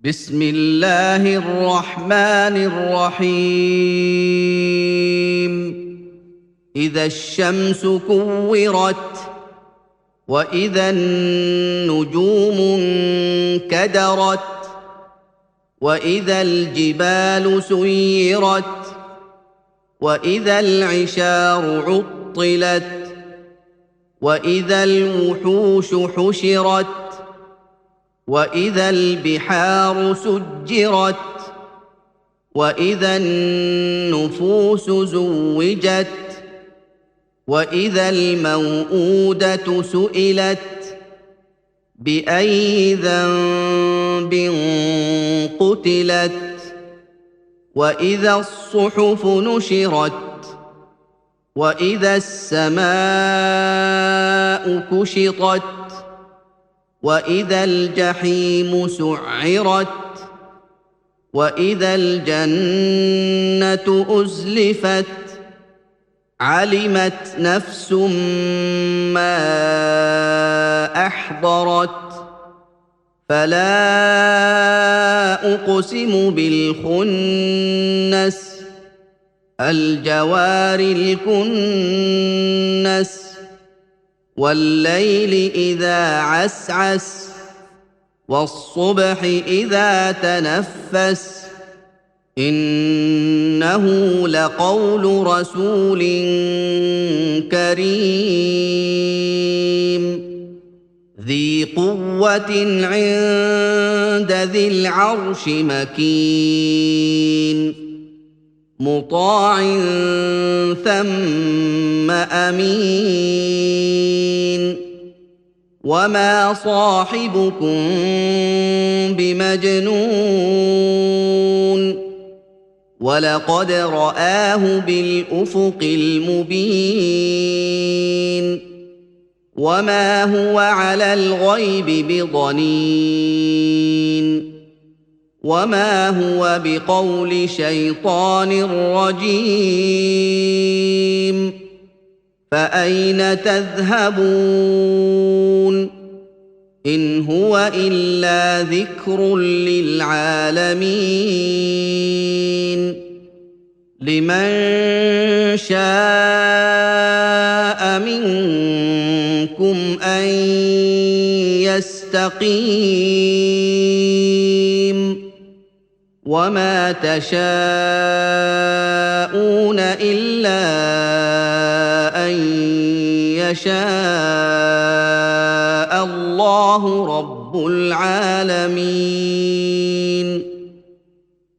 بسم الله الرحمن الرحيم إذا الشمس كورت وإذا النجوم انكدرت وإذا الجبال سيرت وإذا العشار عطلت وإذا الوحوش حشرت وإذا البحار سجرت وإذا النفوس زوجت وإذا الموءودة سئلت بأي ذنب قتلت وإذا الصحف نشرت وإذا السماء كشطت وإذا الجحيم سعرت وإذا الجنة أزلفت علمت نفس ما أحضرت فلا أقسم بالخنس الجوار الكنس والليل إذا عسعس والصبح إذا تنفس إنه لقول رسول كريم ذي قوة عند ذي العرش مكين مطاع ثم أمين وما صاحبكم بمجنون ولقد رآه بالأفق المبين وما هو على الغيب بضنين وما هو بقول شيطان رجيم فأين تذهبون إن هو إلا ذكر للعالمين لمن شاء منكم أن يستقيم وما تشاءون إلا أن يشاء الله رب العالمين